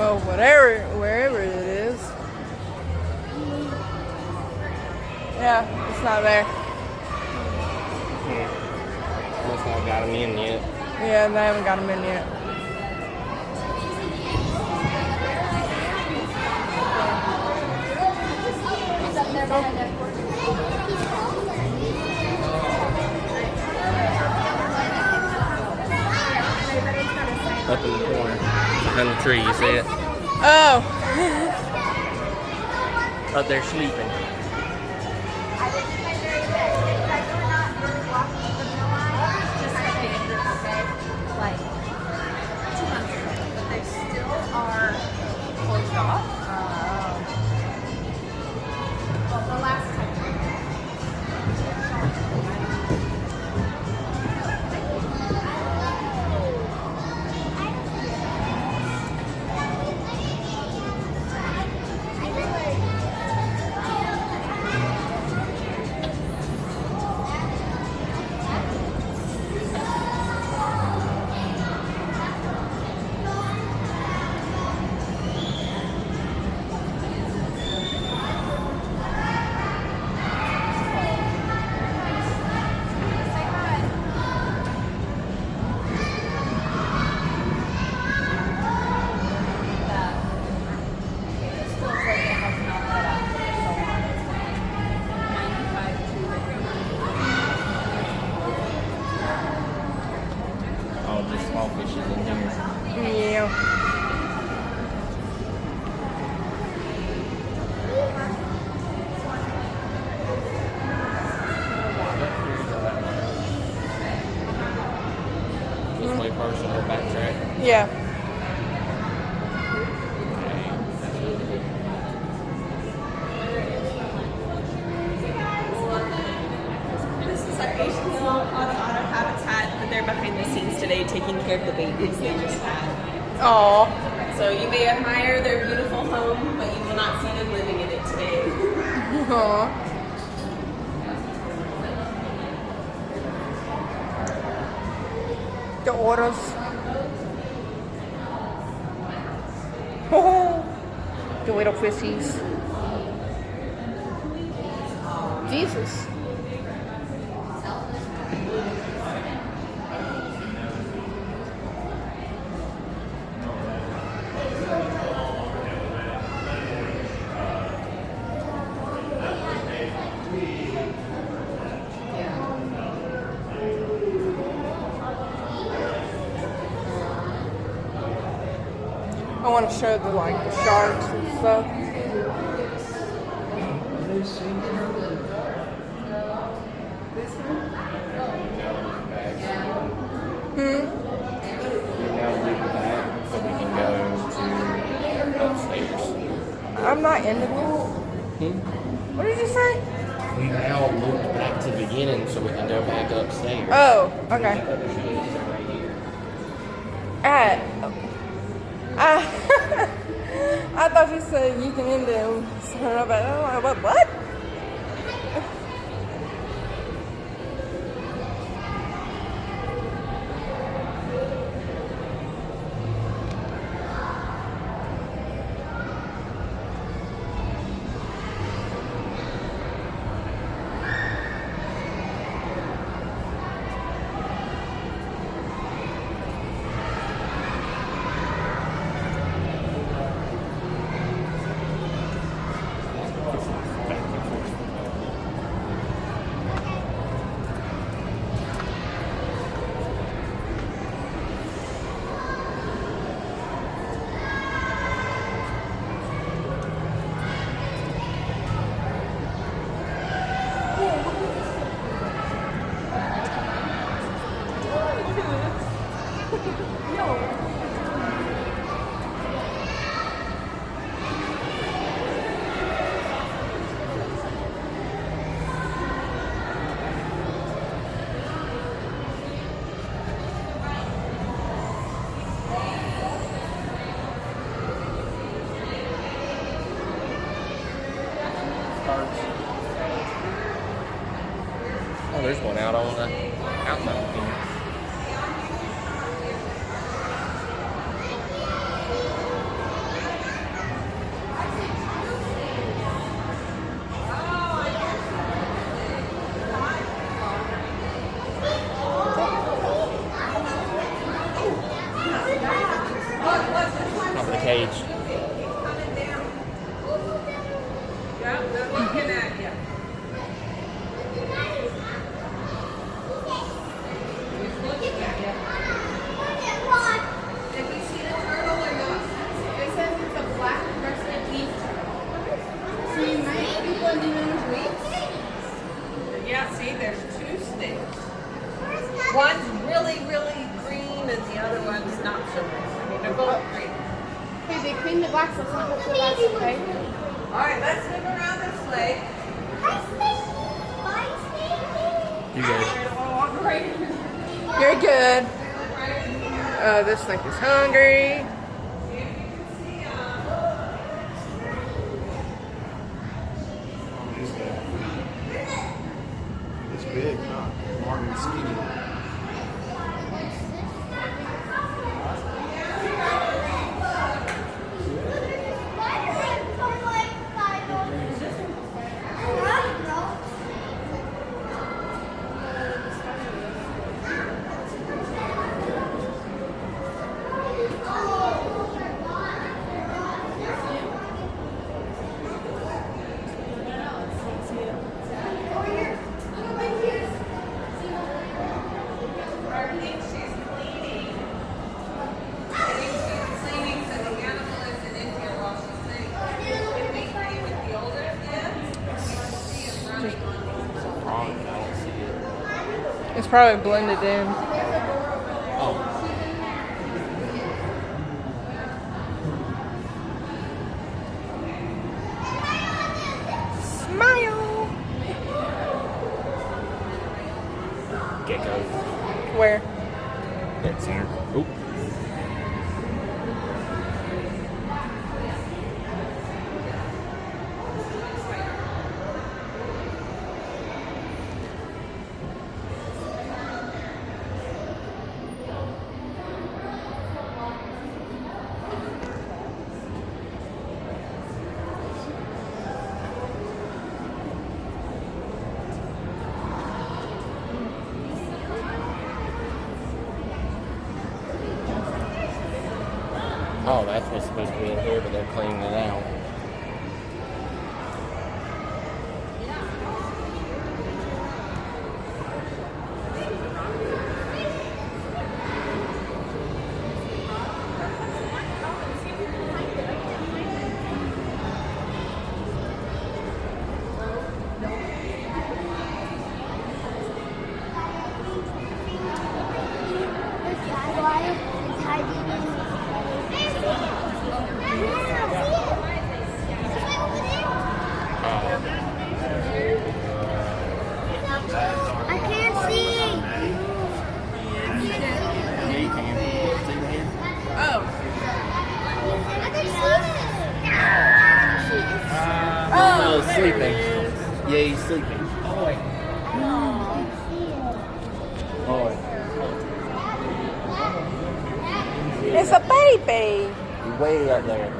Well, whatever, wherever it is. Yeah, it's not there. Must not got him in yet. Yeah, they haven't got him in yet. Up in the corner, behind the tree, you see it? Oh. Up there sleeping. But they still are closed off. Well, the last time. All just small fishes in here. Yeah. This way first and we'll backtrack. Yeah. This is our Asian Hill Otter Habitat, but they're behind the scenes today taking care of the babies they just had. Aw. So you may admire their beautiful home, but you will not see them living in it today. Aw. The orders. Oh, the little fishies. Jesus. I want to show the the sharks and stuff. We now leave the back so we can go to upstairs. I'm not in the pool. What did you say? We now moved back to the beginning so we can go back upstairs. Oh, okay. I thought you said you can end them. So I'm like, what? Oh, there's one out on the outbound here. caged. Yeah, they're looking at you. He's looking at you. Did we see the turtle or not? It says it's a black crested leaf turtle. So you might be blending in with leaves. Yeah, see, there's two snakes. One's really, really green and the other one's not so green. I mean, they're both green. Hey, they cleaned the glass, so hopefully that's okay. All right, let's move around this lake. You guys. You're good. This snake is hungry. It's big, huh? Martin's skinny. It's probably blended in. Smile. Gecko. Where? Dead center. Oop. Oh, that's what's supposed to be in here, but they're cleaning it out. I can't see. Yeah, you can. See right here? Oh, I can see it. Oh, he's sleeping. Yeah, he's sleeping. Oh, It's a baby. he's way up there.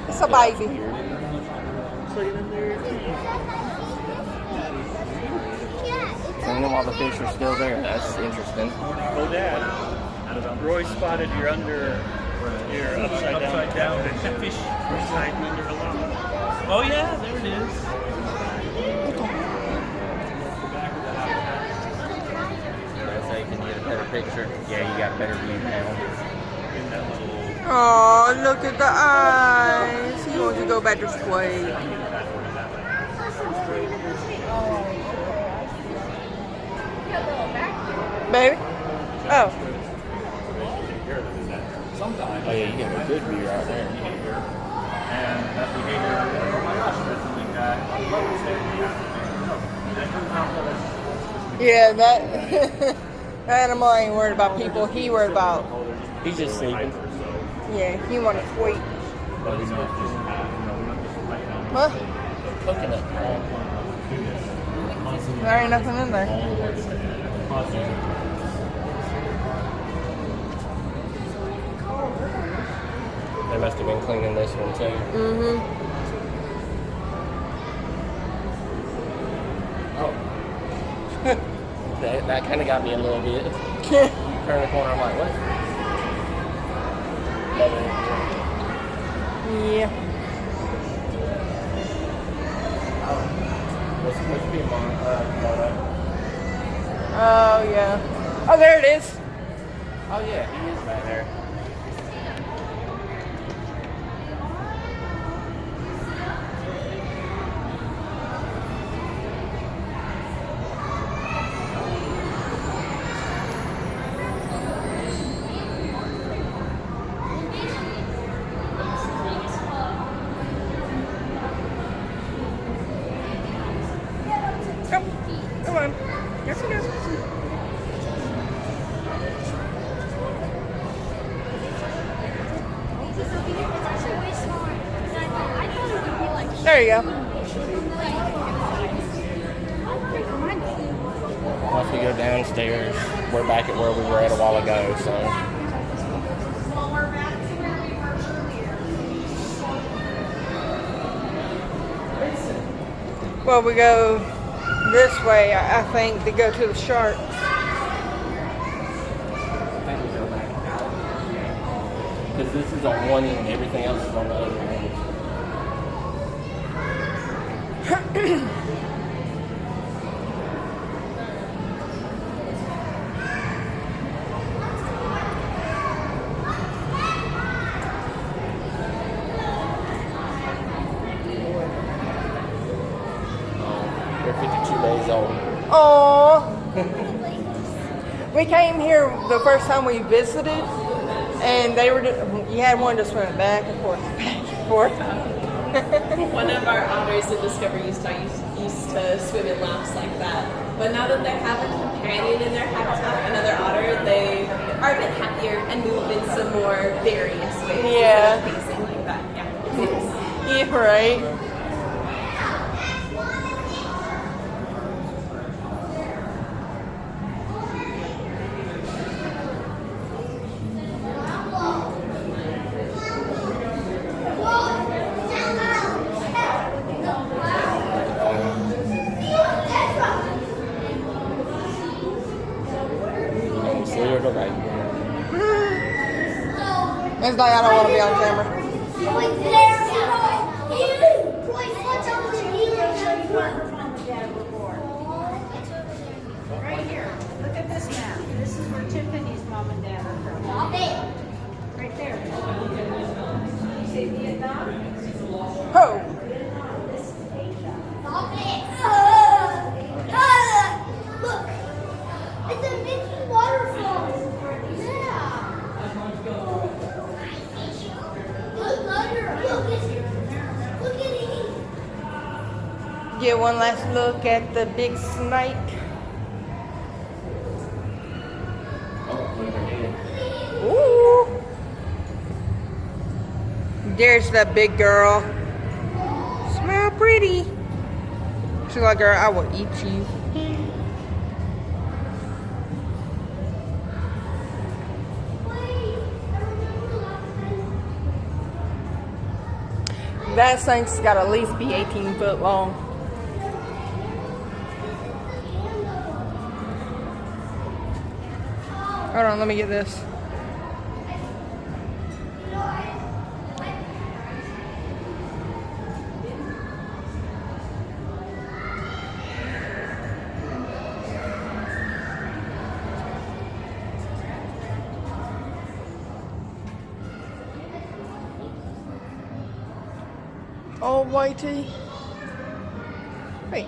It's a baby. Clean them while the fish are still there. That's interesting. Oh, Dad. Roy spotted your upside down fish hiding under a log. Oh, yeah, there it is. That's how you can get a better picture. Yeah, you got a better view now. In that little. Oh, look at the eyes. He wants to go back to sleep. Baby? Oh. Oh yeah, you get a good view right there. And that behavior, oh my gosh, that's the big guy. Yeah, that that animal ain't worried about people. He worried about, He's just sleeping. yeah, he want to sleep. What? Coconut. There ain't nothing in there. They must have been cleaning this one too. Mm-hmm. Oh. that kind of got me a little bit. Turn the corner, I'm like, what? better. Yeah. What's supposed to be Komodo? Oh, yeah. Oh, there it is. Oh yeah, he is back there. Oh, come on. Yes, he goes. There you go. Once we go downstairs, we're back at where we were at a while ago, so. Well, we're back to where we were earlier. Well, we go this way, I think, to go to the shark. Because this is on one end, everything else is on the other end. They're 52 days old. Oh, we came here the first time we visited, and they were. You had one just went back and forth, back and forth. One of our otters in Discovery used to swim in laps like that. But now that they have a companion in their habitat, another otter, they are a bit happier and move in some more various ways. Yeah. Instead of pacing like that. Yeah. It's nice. Yeah, right. See her go back. It's like I don't want to be on camera. Right here. Look at this map. This is where Tiffany's mom and dad are from. Right there. You say Vietnam? Oh, This is Asia. Look, it's a big waterfall. Yeah. Look under. Look at it. get one last look at the big snake. Ooh. There's that big girl. Smell pretty. She's like, girl, I will eat you. That snake's got to at least be 18 foot long. Hold on, let me get this. Oh, Whitey. Wait.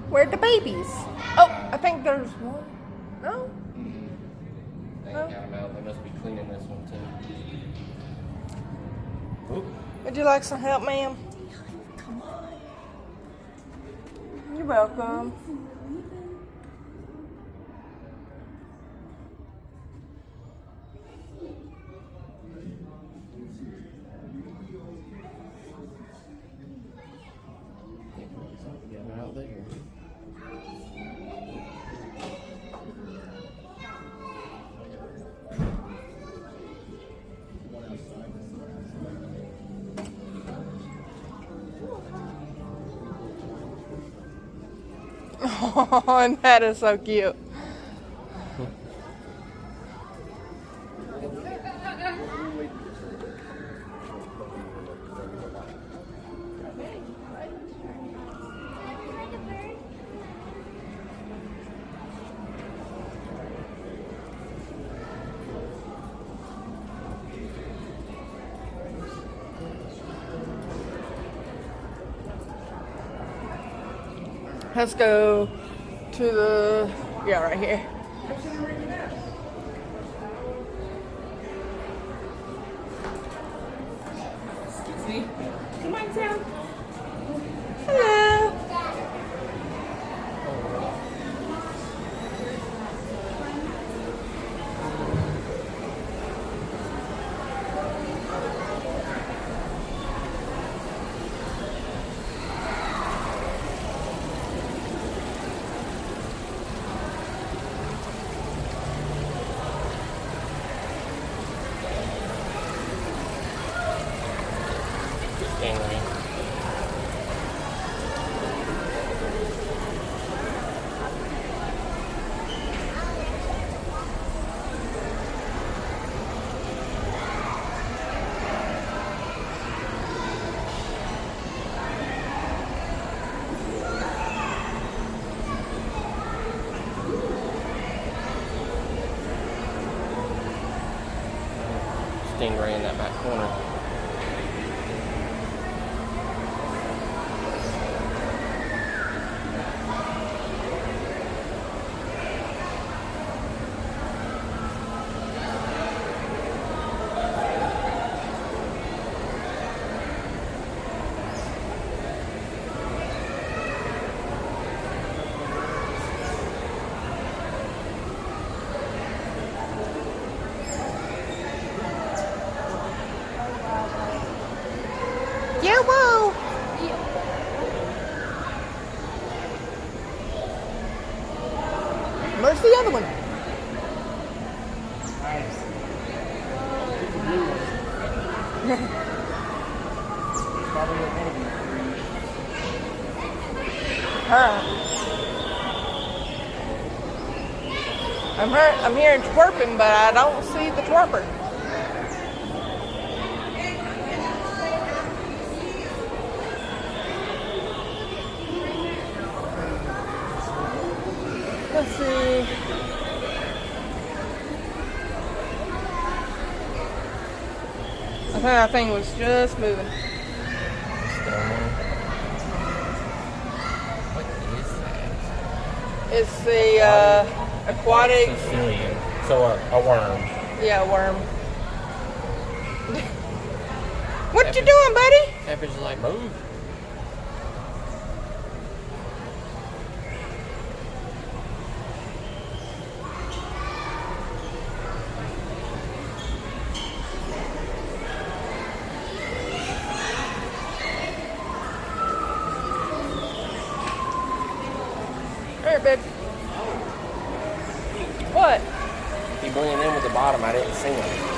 Where'd the babies? Oh, I think there's one. No? They ain't got them out. They must be cleaning this one too. Oop. Would you like some help, ma'am? Come on. You're welcome. Get them out there. Oh, and that is so cute. Let's go to the, yeah, right here. Excuse me. Come on, Sam. Hello. Stingray. Stingray in that back corner. Yeah, whoa. Where's the other one? I'm hearing twerping, but I don't see the twerper. Let's see. I think that thing was just moving. What is that? It's the aquatic, Sicilian. So a worm. yeah, worm. What you doing, buddy? Pepper's like, move. Here, babe. What? He blended in with the bottom. I didn't see him.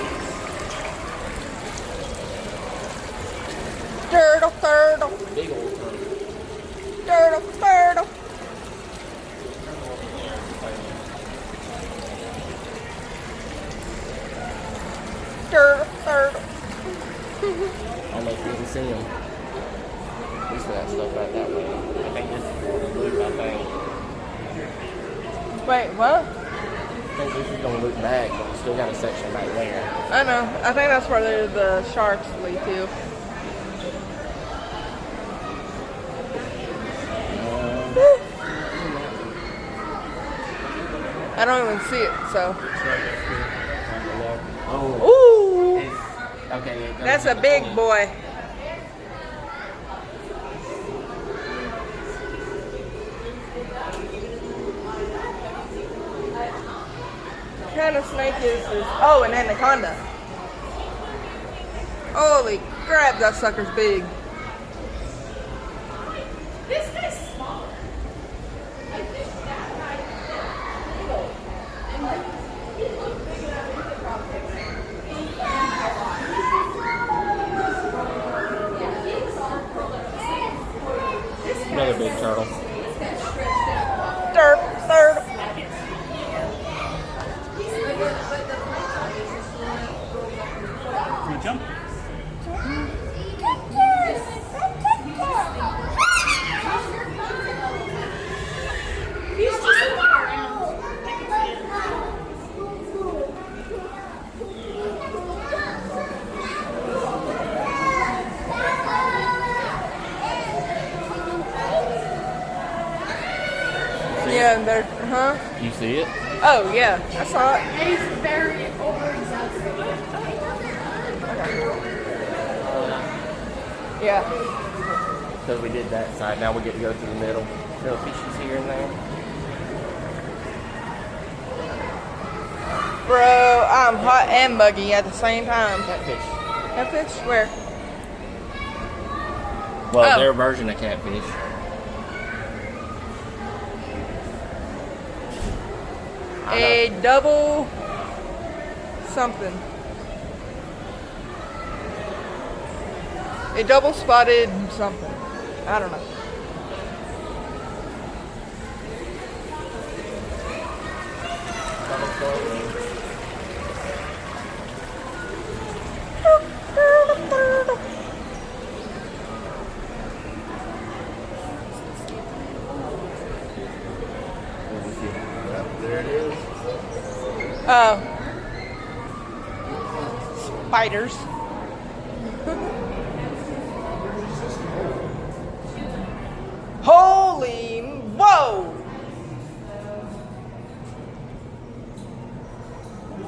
Turtle, turtle, Big old turtle. turtle, turtle. Turtle, turtle. Almost didn't see him. At least for that stuff right that way. I think this is loop, I think. Wait, what? I think this is gonna loop back, but we still got a section back there. I know. I think that's where the sharks lead to. I don't even see it, so. Oh, Ooh, okay. it goes that's to a the big point. boy. What kind of snake is this? Oh, an anaconda. Holy crap, that sucker's big. This guy's smaller. Another big turtle. Derp, derp. Can we jump? He's just looking around. know, they're, huh? You see it? Oh, yeah, I saw it. He's very over-exaggerated. Yeah. Because we did that side. Now we get to go to the middle. Little fishies here and there. Bro, I'm hot and muggy at the same time. Catfish. Catfish? Where? Well, Oh. their version of catfish. A double something. A double spotted something. I don't know. There it is. Oh. Spiders. Holy whoa!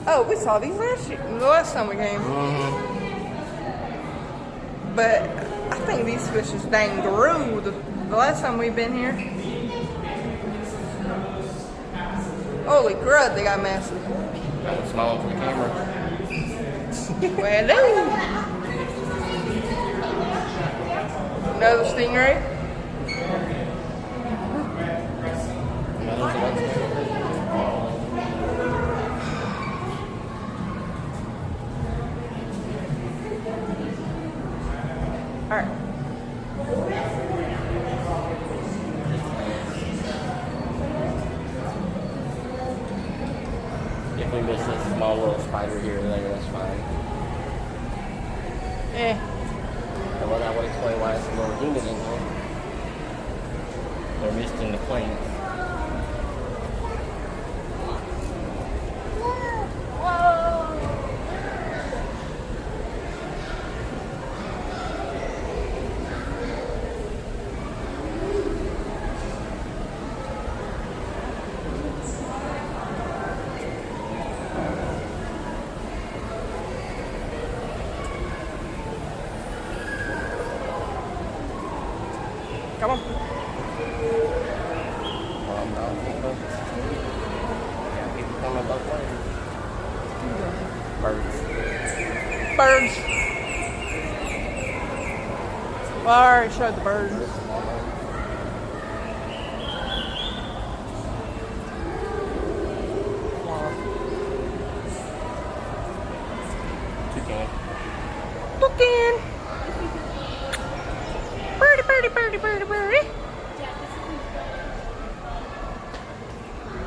Oh, we saw these the last time we came. But I think these fish is dang grew the last time we've been here. Holy crud, they got massive. I'm smiling for the camera. Well, hello. Another stingray. All right. If we miss a small little spider here or there, that's fine. Well, that would explain why it's a little humid in here. They're misting the plants. Come on. Yeah, people coming both ways. Birds. Birds. Well, I already showed the birds. Toucan. Toucan. Birdie, birdie, birdie, birdie, birdie.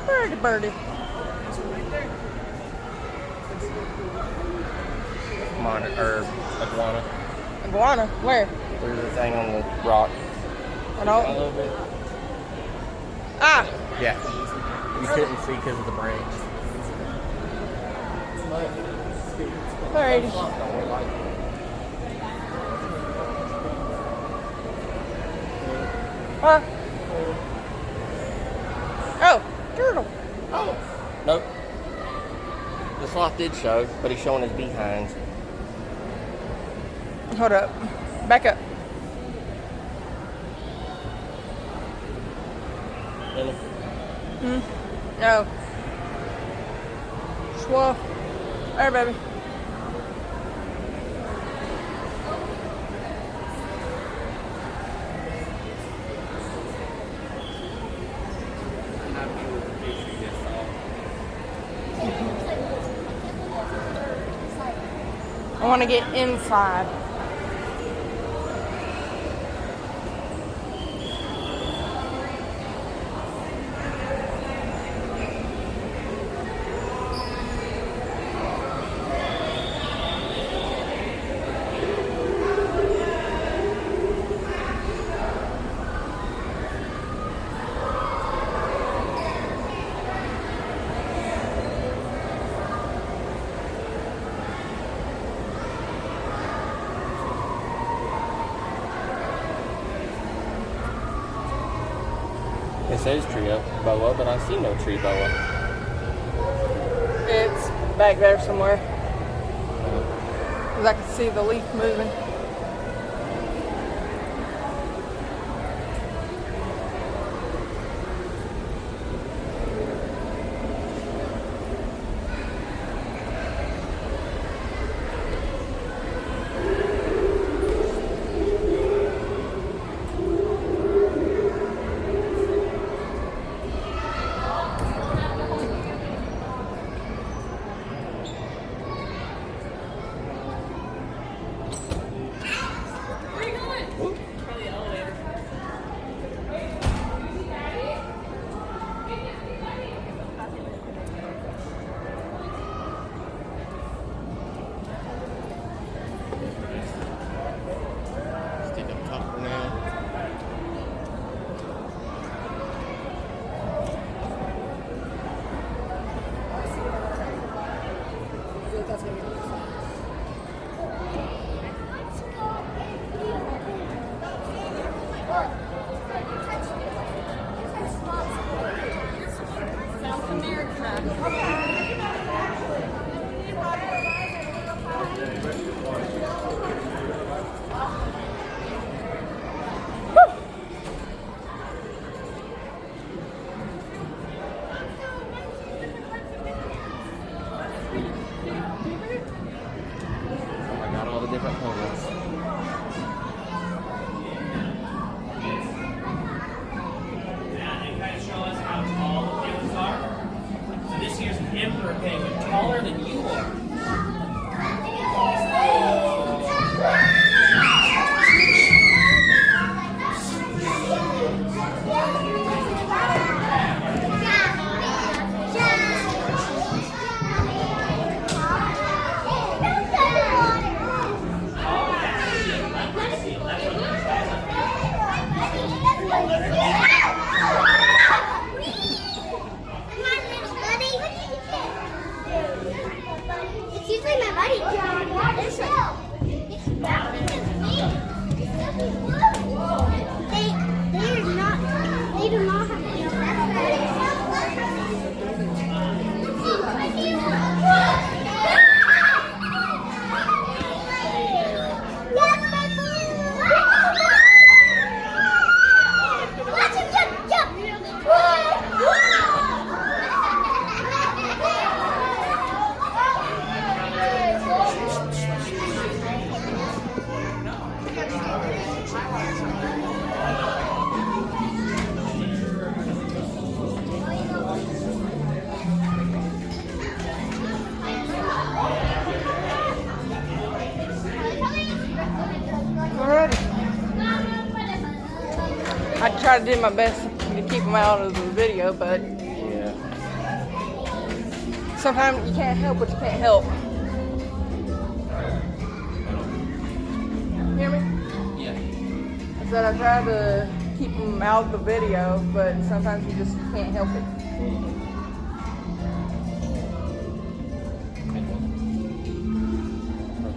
Birdie, birdie. Iguana. Iguana? Where? There's a thing on the rock. I A don't. little bit. Ah! Yeah. You couldn't see because of the branch. Alrighty. Huh? Oh, turtle. Oh. Nope. The sloth did show, but he's showing his behinds. Hold up. Back up. Really? No. Sloth. There, baby. I want to get inside. says tree boa, but I see no tree boa. It's back there somewhere. Because I can see the leaf moving. Stick up top for now. Oh, I got all the different penguins. Yeah, they kind of show us how tall the penguins are. So this here's an emperor penguin, taller than you are. It's usually my buddy. This one. They do not have Watch him jump! Alrighty. I try to do my best to keep them out of the video, but Yeah. sometimes you can't help what you can't help. Hear me? Yeah. I said I try to keep them out of the video, but sometimes you just can't help it.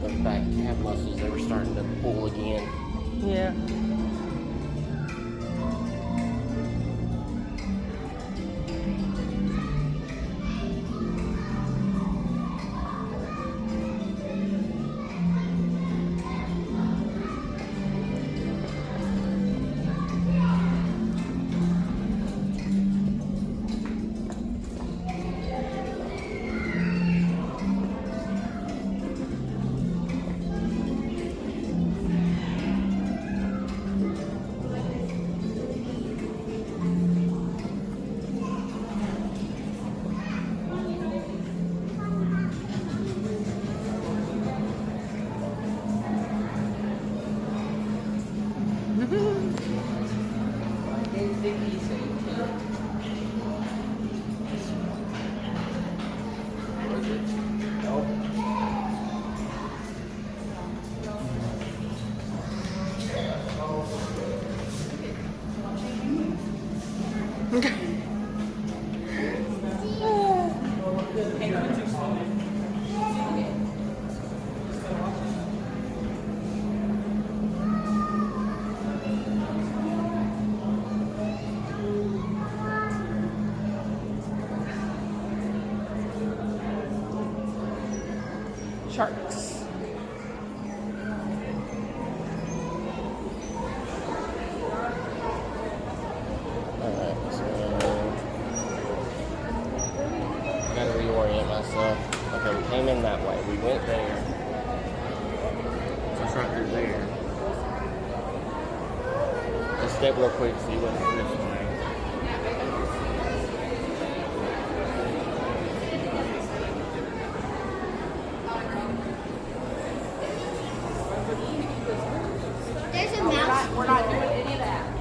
Those back calf muscles, they were starting to pull again. Yeah. sharks. Alright, so gotta reorient myself. Okay, we came in that way. We went there. Just right through there. Let's step real quick, see what's this way. There's a mouse. We're not doing any of that.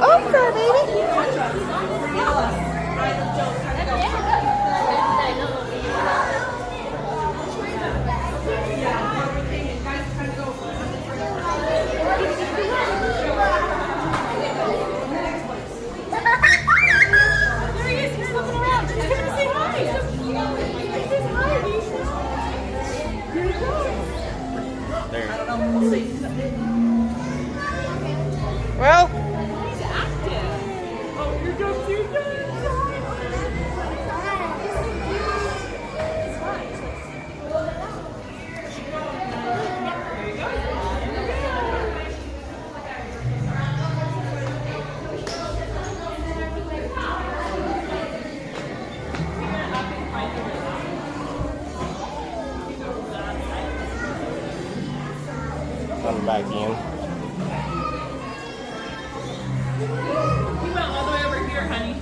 Okay, baby. There. Well, Come back in. You went all the way over here, honey.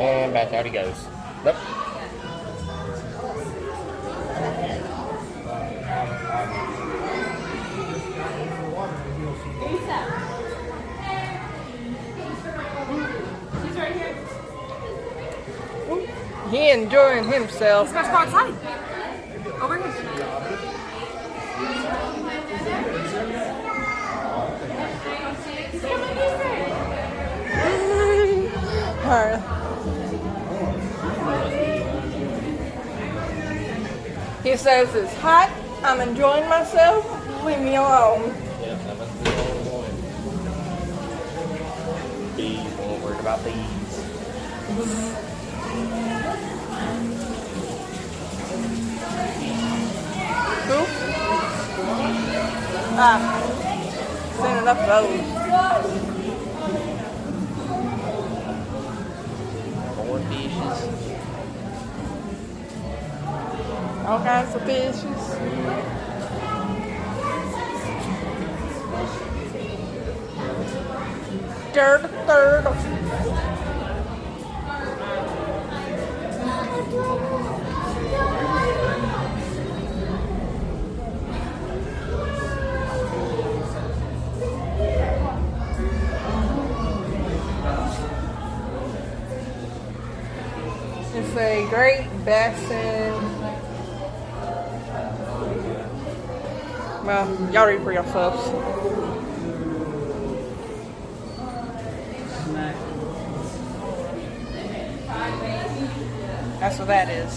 And back out he goes. Yep. She's right here. he enjoying himself. Let's go outside. Over here. Alright. He says it's hot. I'm enjoying myself. Leave me alone. Yep, that must be the only one. Bees, we ain't worried about bees. Who? Seen enough of those. More fishes. All kinds of fishes. Third. It's a great basin. Well, y'all read for yourselves. That's what that is.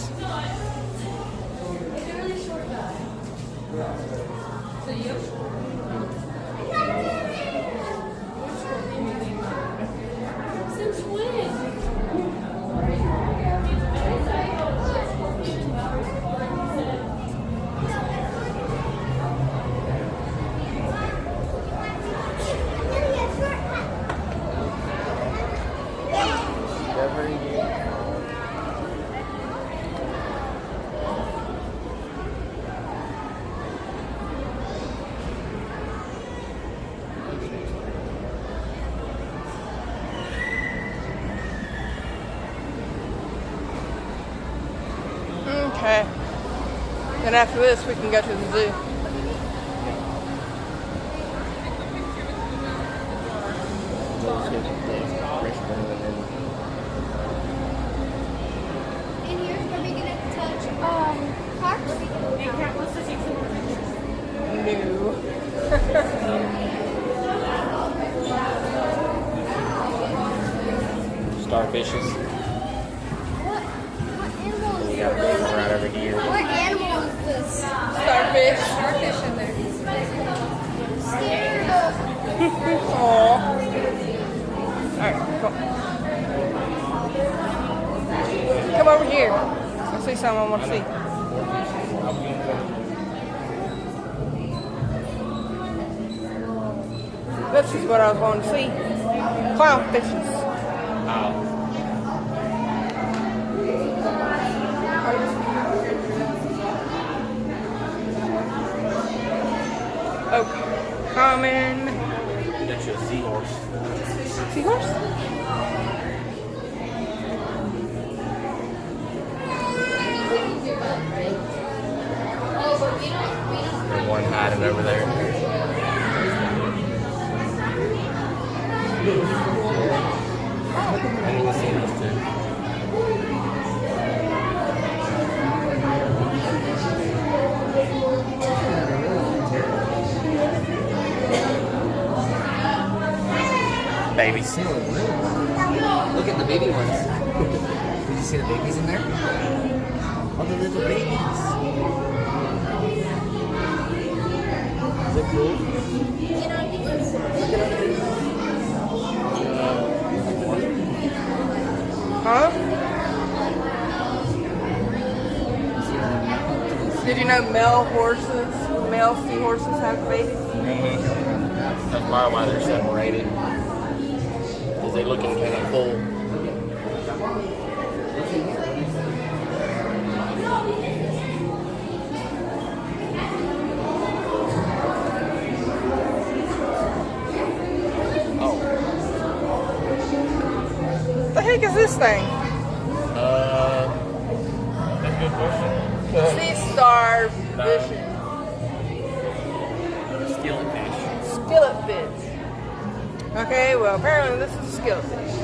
Since when? Okay. Then after this, we can go to the zoo. Let's get the restaurant and then And here's the Hey, Kat, what's this? New. Starfishes. What animal We is got a big one right over here. What animal is this? Starfish. Starfish in there. Scared. Aww. Alright, come over here. I see something I want to see. This is what I was wanting to see. Clownfishes. Oh. Okay. Common. That's your seahorse. Seahorse? There's one hiding over there. I didn't even see those two. Babies. Look at the baby ones. Did you see the babies in there? All the little babies. Is it cool? Huh? Did you know male seahorses have babies? That's probably why they're separated. Because they looking kind of full. What the heck is this thing? That's a good question. Sea star fishing. Skilletfish. Skilletfish. Okay, well apparently this is a skilletfish.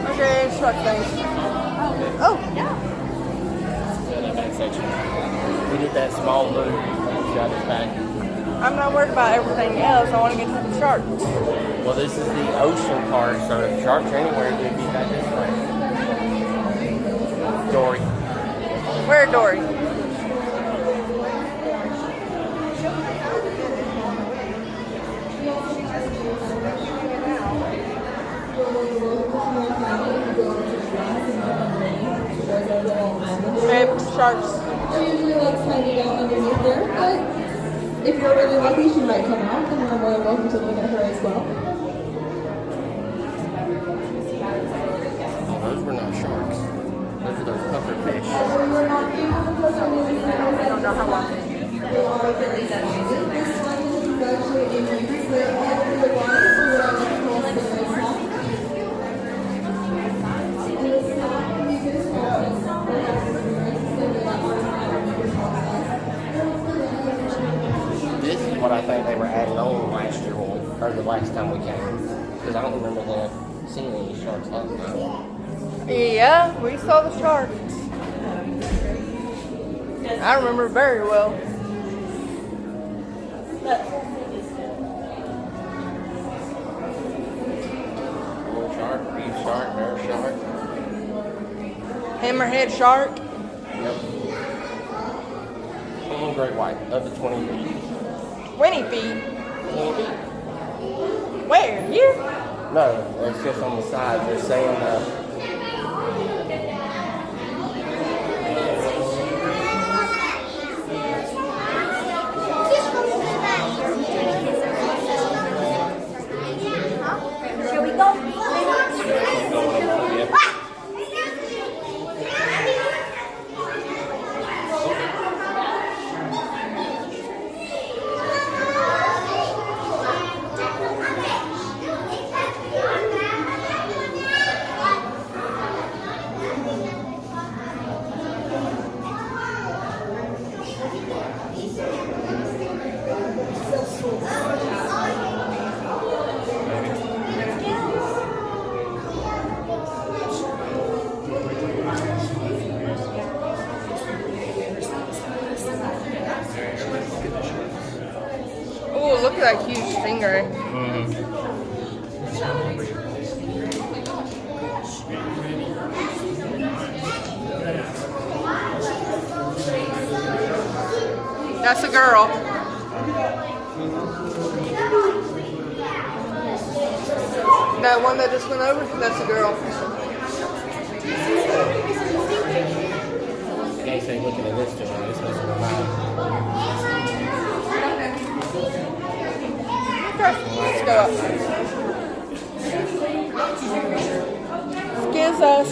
Okay, shark things. Oh, yeah. Yeah, that back section. We did that small loop. Got it back. I'm not worried about everything else. I want to get to the sharks. Well, this is the ocean part, so if sharks are anywhere, they'd be back this way. Dory. Where, Dory? Babe, sharks. She usually likes hiding out underneath there, but if you're really lucky, she might come out, and you're more than welcome to look at her as well. Oh, those were not sharks. Those are those puffer fish. So you're not able to touch any of these animals. I don't know how long. They are very sensitive. This one is actually a mix that all through the water, so we're not going to call it the snot. And the snot can be described as This is what I think they were adding on last year, or the last time we came. Because I don't remember them seeing any sharks last time. Yeah, we saw the sharks. I remember very well. Little shark, reef shark, nerve shark. Hammerhead shark. Yep. Little great white, up to 20 feet. 20 feet. 20 feet. Where? Here? No, it's just on the side. They're saying Shall we go? that huge stingray. That's a girl. That one that just went over, that's a girl. Guys ain't looking at this too much. This must be mine. Okay, let's go up. Excuse us.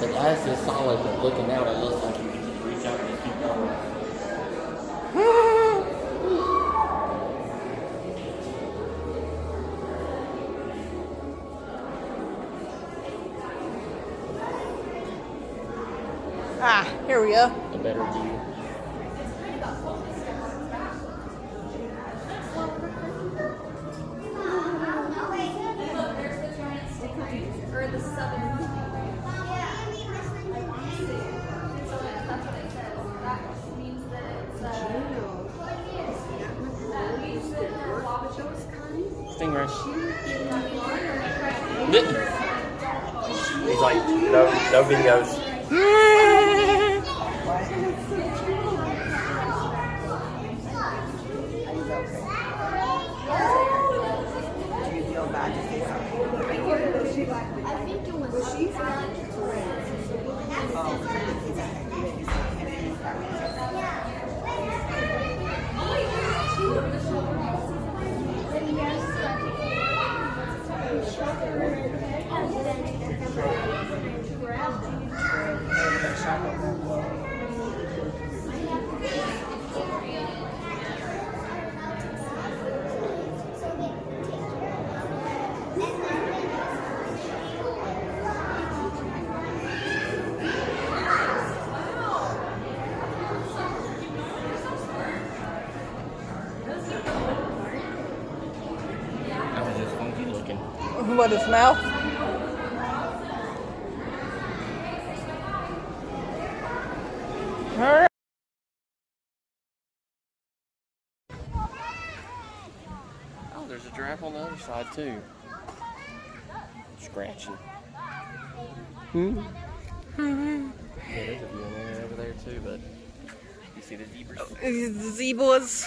The glass is solid, but looking out, it looks like you can just reach out and just keep going. Ah, here we go. A better view. Or the southern. Stingray. He's like, no videos. That was just funky looking. What, his mouth? Alright. Oh, there's a giraffe on the other side too. Scratching. Yeah, there's a few in there over there too, but you see the zebras? The zebras.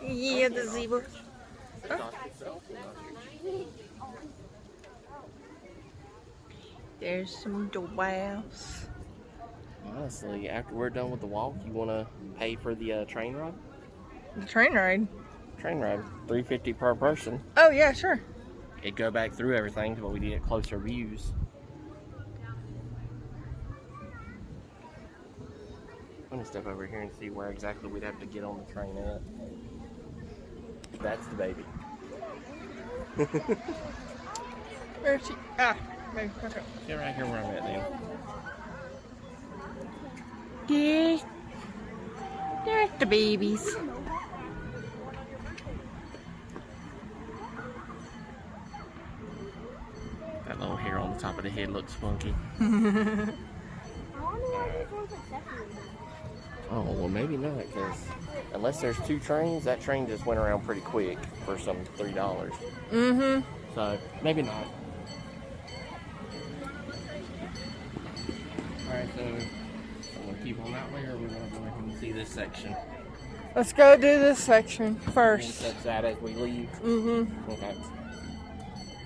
Yeah, the zebras. There's some giraffes. Honestly, after we're done with the walk, you want to pay for the train ride? The train ride. Train ride, $3.50 per person. Oh yeah, sure. It'd go back through everything, but we get closer views. I'm gonna step over here and see where exactly we'd have to get on the train at. That's the baby. Where's she? Ah, maybe. Okay. Get right here where I'm at then. There's the babies. That little hair on the top of the head looks funky. Oh, well maybe not, because unless there's two trains, that train just went around pretty quick for some $3. Mm-hmm. So, maybe not. Alright, so I'm going to keep on that way, or we're going to go back and see this section? Let's go do this section And first. set that as we leave. Mm-hmm. Okay.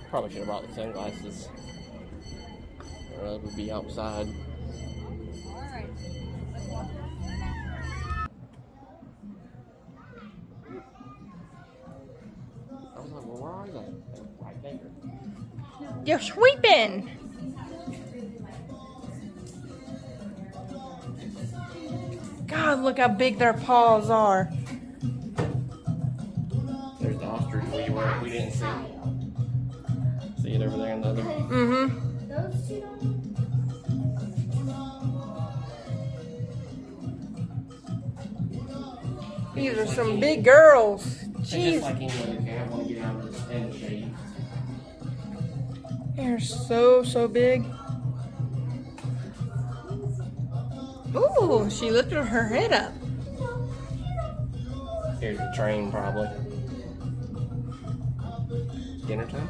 Probably should have brought the sunglasses. Or it would be outside. I was like, well, where are they? They're right there. You're sweeping. God, look how big their paws are. There's the ostrich we didn't see. See it over there in the other. Mm-hmm. Those two don't. These are some big girls. And just Jeez. like any other cat, want to get out of the shade. They're so big. Ooh, she lifted her head up. Here's the train, probably. Dinner time?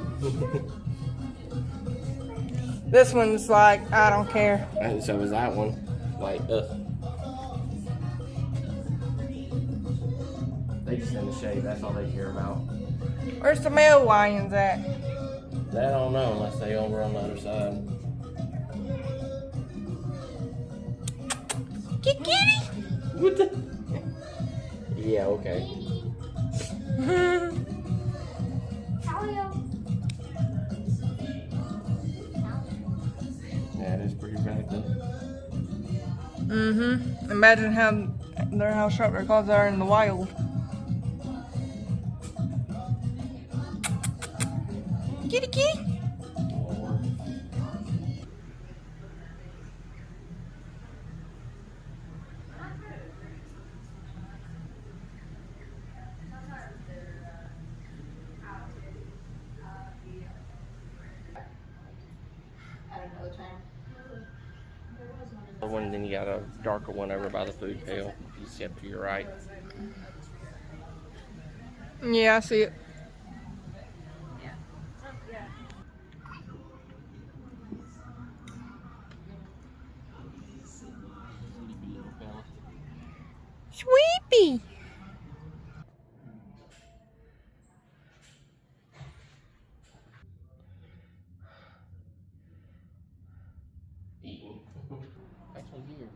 This one's like, I don't care. And so was that one. Like, they just in the shade, that's all they care about. Where's the male lions at? That I don't know unless they over on the other side. Kitty. What the? Yeah, okay. Yeah, it is pretty ragdoll. Mm-hmm. Imagine how sharp their claws are in the wild. Kitty kitty. One, then you got a darker one over by the food pail. You step to your right. Yeah, I see it. Sweepy. Eating. Actually here.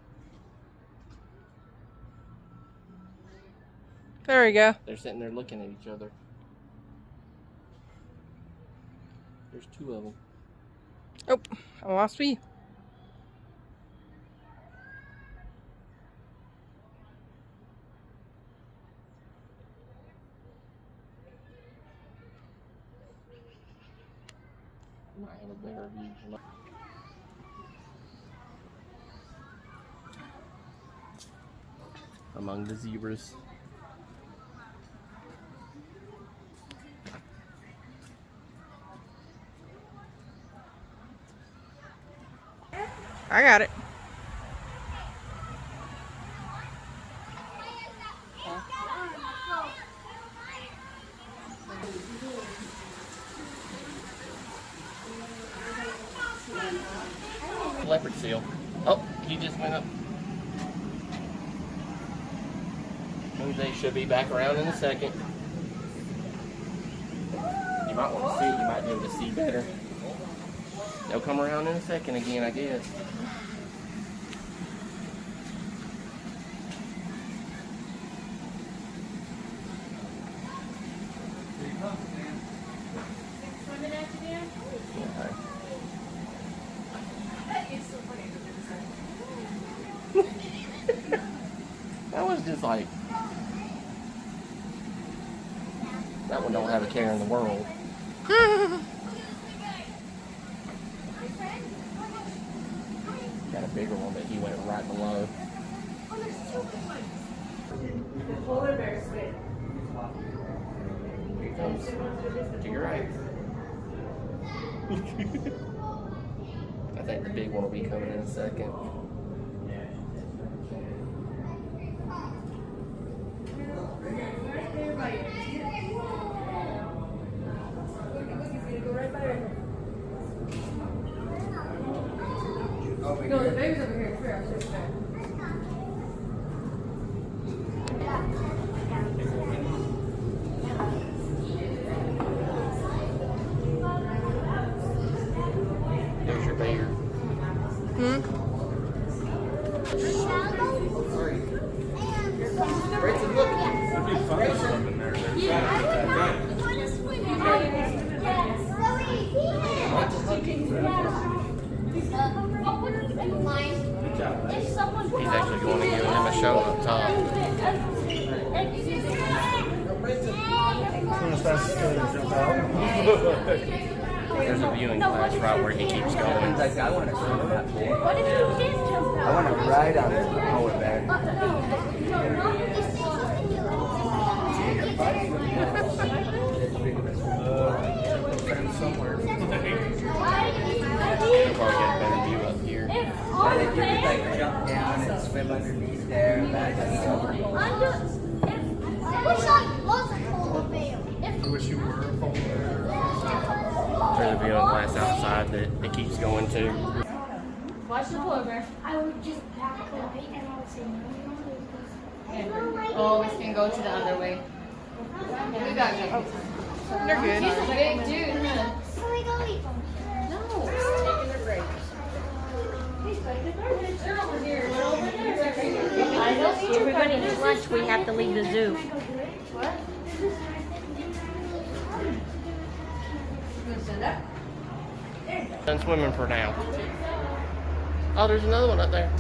There we go. They're sitting there looking at each other. There's two of them. Oh, I lost you. Might have a better view. Among the zebras. I got it. Leopard seal. Oh, he just went up. They should be back around in a second. You might want to see, you might be able to see better. They'll come around in a second again, I guess. That was just like, that one don't have a care in the world. Got a bigger one, but he went right below. Here he comes. To your right. I think the big one will be coming in a second. No, the baby's over here. Here, I'll show you that. There's your bear. Grayson, look. It'd be fun to swim in there. He's actually going to give him a show up top. There's a viewing class right where he keeps going. Like, I want to swim in that pool. What if you did jump out? I want to ride on this polar bear. Somewhere. We'll probably get a better view up here. I think you could like jump down and swim I wish I was a polar bear. I wish you were a polar bear. There's a viewing glass outside that it keeps going to. Watch the polar bear. I would just back away and I would say no. Oh, it's gonna go to the other way. We got you. They're good. He's a big dude. Can we go eat them? Everybody needs lunch. We have to leave the zoo. Done swimming for now. Oh, there's another one up there.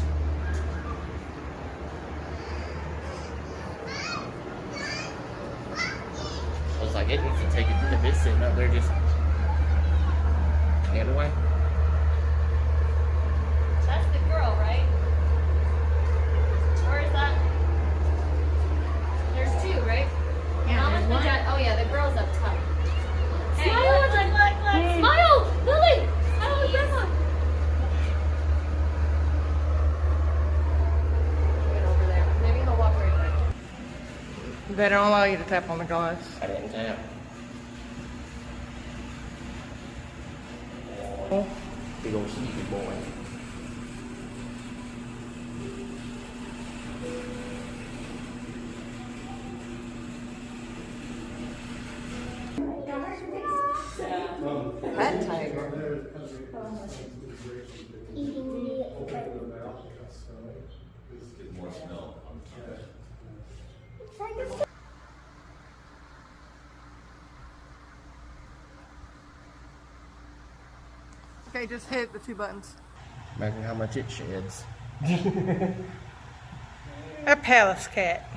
I was like, it needs to take it if it's sitting up there just hand away. That's the girl, right? Or is that? There's two, right? Yeah. Oh yeah, the girl's up top. Hey, look. Smile, Lily. Smile, grandma. Get over there. Maybe he'll walk right back. They don't allow you to tap on the glass. I didn't tap. Big old sleepy boy. That tiger. Eating the Okay, just hit the two buttons. Imagine how much it sheds. A palace cat.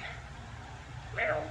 Meow.